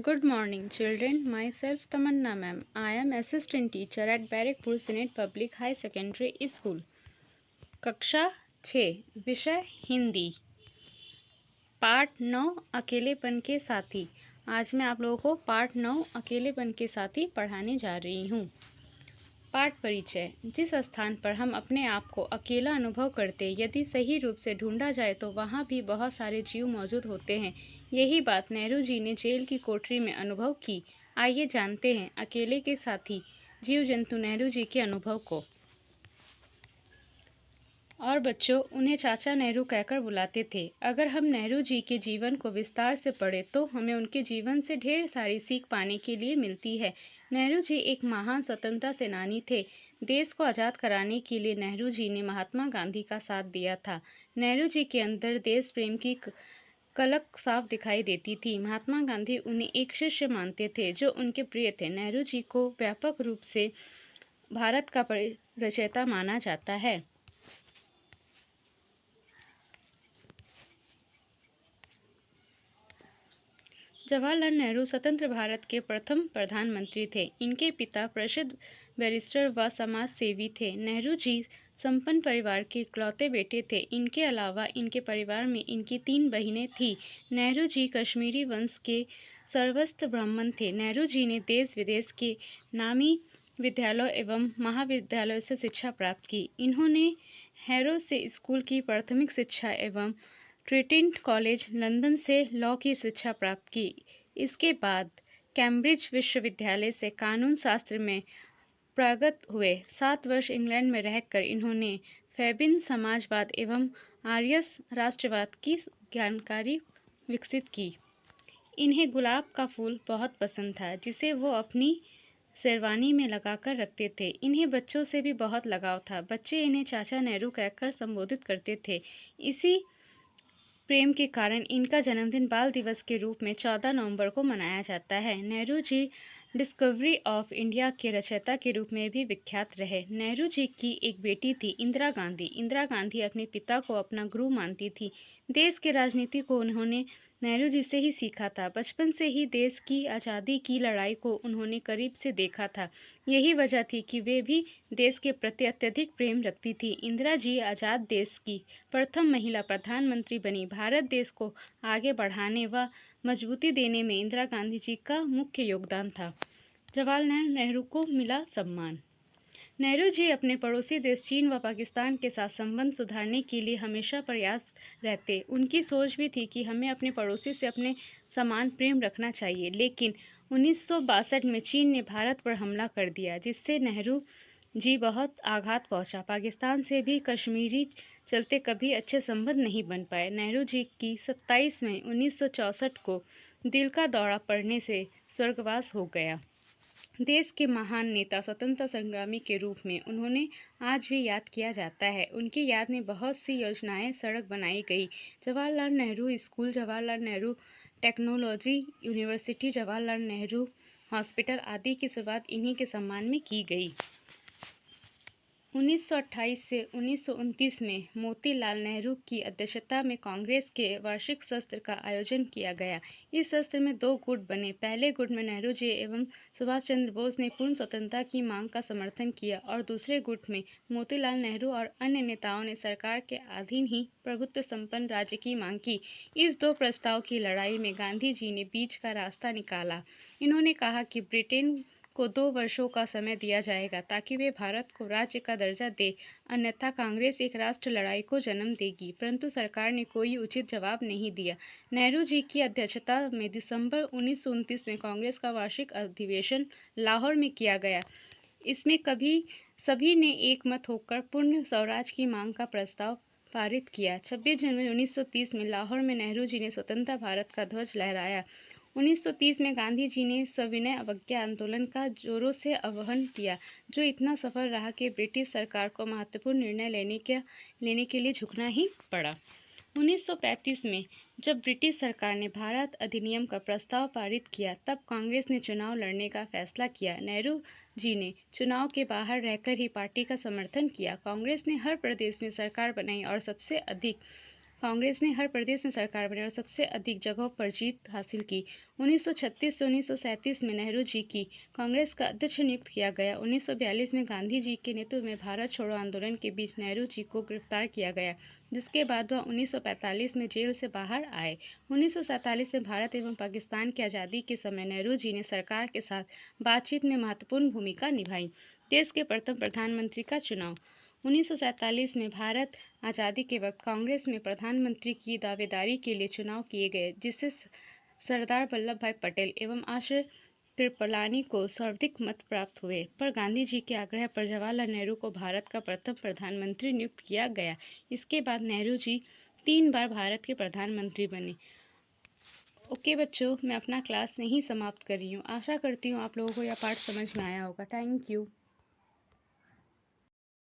Good morning, children. Myself Tamanna ma'am. I am assistant teacher at Barrackpur Senate Public High Secondary School. कक्षा 6 विषय हिंदी पाठ 9 अकेलेपन के साथी। आज मैं आप लोगों को पाठ 9 अकेलेपन के साथी पढ़ाने जा रही हूँ। पाठ परिचय। जिस स्थान पर हम अपने आप को अकेला अनुभव करते यदि सही रूप से ढूंढा जाए तो वहाँ भी बहुत सारे जीव मौजूद होते हैं। यही बात नेहरू जी ने जेल की कोठरी में अनुभव की। आइए जानते हैं अकेले के साथी जीव जंतु नेहरू जी के अनुभव को। और बच्चों, उन्हें चाचा नेहरू कहकर बुलाते थे। अगर हम नेहरू जी के जीवन को विस्तार से पढ़ें तो हमें उनके जीवन से ढेर सारी सीख पाने के लिए मिलती है। नेहरू जी एक महान स्वतंत्रता सेनानी थे। देश को आज़ाद कराने के लिए नेहरू जी ने महात्मा गांधी का साथ दिया था। नेहरू जी के अंदर देश प्रेम की कलक साफ दिखाई देती थी। महात्मा गांधी उन्हें एक शिष्य मानते थे जो उनके प्रिय थे। नेहरू जी को व्यापक रूप से भारत का रचयिता माना जाता है। जवाहरलाल नेहरू स्वतंत्र भारत के प्रथम प्रधानमंत्री थे। इनके पिता प्रसिद्ध बैरिस्टर व समाज सेवी थे। नेहरू जी संपन्न परिवार के इकलौते बेटे थे। इनके अलावा इनके परिवार में इनकी 3 बहनें थीं। नेहरू जी कश्मीरी वंश के सर्वस्व ब्राह्मण थे। नेहरू जी ने देश विदेश के नामी विद्यालयों एवं महाविद्यालयों से शिक्षा प्राप्त की। इन्होंने हैरो से स्कूल की प्राथमिक शिक्षा एवं ट्रिनिटी कॉलेज लंदन से लॉ की शिक्षा प्राप्त की। इसके बाद कैम्ब्रिज विश्वविद्यालय से कानून शास्त्र में पारंगत हुए। 7 वर्ष इंग्लैंड में रहकर इन्होंने फैबिन समाजवाद एवं आर्य राष्ट्रवाद की जानकारी विकसित की। इन्हें गुलाब का फूल बहुत पसंद था जिसे वो अपनी शेरवानी में लगाकर रखते थे। इन्हें बच्चों से भी बहुत लगाव था। बच्चे इन्हें चाचा नेहरू कहकर संबोधित करते थे। इसी प्रेम के कारण इनका जन्मदिन बाल दिवस के रूप में 14 नवंबर को मनाया जाता है। Nehru ji discovery of India के रचयिता के रूप में भी विख्यात रहे। नेहरू जी की एक बेटी थी इंदिरा गांधी। इंदिरा गांधी अपने पिता को अपना गुरु मानती थी। देश की राजनीति को उन्होंने नेहरू जी से ही सीखा था। बचपन से ही देश की आज़ादी की लड़ाई को उन्होंने करीब से देखा था। यही वजह थी कि वे भी देश के प्रति अत्यधिक प्रेम रखती थी। इंदिरा जी आज़ाद देश की प्रथम महिला प्रधानमंत्री बनी। भारत देश को आगे बढ़ाने व मजबूती देने में इंदिरा गांधी जी का मुख्य योगदान था। जवाहरलाल नेहरू को मिला सम्मान। नेहरू जी अपने पड़ोसी देश चीन व पाकिस्तान के साथ संबंध सुधारने के लिए हमेशा प्रयास रहते। उनकी सोच भी थी कि हमें अपने पड़ोसी से अपने समान प्रेम रखना चाहिए। लेकिन 1962 में चीन ने भारत पर हमला कर दिया जिससे नेहरू जी बहुत आघात पहुंचा। पाकिस्तान से भी कश्मीरी चलते कभी अच्छे संबंध नहीं बन पाए। नेहरू जी की 27 मई 1964 को दिल का दौरा पड़ने से स्वर्गवास हो गया। देश के महान नेता स्वतंत्रता संग्रामी के रूप में उन्होंने आज भी याद किया जाता है। उनकी याद में बहुत सी योजनाएं सड़क बनाई गई। Jawaharlal Nehru school, Jawaharlal Nehru technology university, Jawaharlal Nehru hospital आदि की शुरुआत इन्हीं के सम्मान में की गई। 1928 से 1929 में मोतीलाल नेहरू की अध्यक्षता में कांग्रेस के वार्षिक सत्र का आयोजन किया गया। इस सत्र में 2 गुट बने। पहले गुट में नेहरू जी एवं सुभाष चंद्र बोस ने पूर्ण स्वतंत्रता की मांग का समर्थन किया और दूसरे गुट में मोतीलाल नेहरू और अन्य नेताओं ने सरकार के अधीन ही प्रभुत्व संपन्न राज्य की मांग की। इस 2 प्रस्ताव की लड़ाई में गांधी जी ने बीच का रास्ता निकाला। इन्होंने कहा कि ब्रिटेन को 2 वर्षों का समय दिया जाएगा ताकि वे भारत को राज्य का दर्जा दे, अन्यथा कांग्रेस एक राष्ट्र लड़ाई को जन्म देगी। परंतु सरकार ने कोई उचित जवाब नहीं दिया। नेहरू जी की अध्यक्षता में दिसंबर 1929 में कांग्रेस का वार्षिक अधिवेशन लाहौर में किया गया। इसमें सभी ने एक मत होकर पूर्ण स्वराज की मांग का प्रस्ताव पारित किया। 26 जनवरी 1930 में लाहौर में नेहरू जी ने स्वतंत्र भारत का ध्वज लहराया। 1930 में गांधी जी ने सविनय अवज्ञा आंदोलन का जोरों से आह्वान किया जो इतना सफल रहा कि ब्रिटिश सरकार को महत्वपूर्ण निर्णय लेने के लिए झुकना ही पड़ा। 1935 में जब ब्रिटिश सरकार ने भारत अधिनियम का प्रस्ताव पारित किया तब कांग्रेस ने चुनाव लड़ने का फैसला किया। नेहरू जी ने चुनाव के बाहर रहकर ही पार्टी का समर्थन किया। कांग्रेस ने हर प्रदेश में सरकार बनाई और सबसे अधिक कांग्रेस ने हर प्रदेश में सरकार बनाई और सबसे अधिक जगहों पर जीत हासिल की। 1936 से 1937 में नेहरू जी की कांग्रेस का अध्यक्ष नियुक्त किया गया। 1942 में गांधी जी के नेतृत्व में भारत छोड़ो आंदोलन के बीच नेहरू जी को गिरफ्तार किया गया, जिसके बाद वह 1945 में जेल से बाहर आए। 1947 में भारत एवं पाकिस्तान की आज़ादी के समय नेहरू जी ने सरकार के साथ बातचीत में महत्वपूर्ण भूमिका निभाई। देश के प्रथम प्रधानमंत्री का चुनाव। 1947 में भारत आज़ादी के वक्त कांग्रेस में प्रधानमंत्री की दावेदारी के लिए चुनाव किए गए, जिससे सरदार वल्लभ भाई पटेल एवं आश्रय कृपलानी को सर्वाधिक मत प्राप्त हुए, पर गांधी जी के आग्रह पर जवाहरलाल नेहरू को भारत का प्रथम प्रधानमंत्री नियुक्त किया गया। इसके बाद नेहरू जी 3 बार भारत के प्रधानमंत्री बने। ओके बच्चों, मैं अपना क्लास नहीं समाप्त कर रही हूँ। आशा करती हूँ आप लोगों को यह पाठ समझ में आया होगा। Thank you.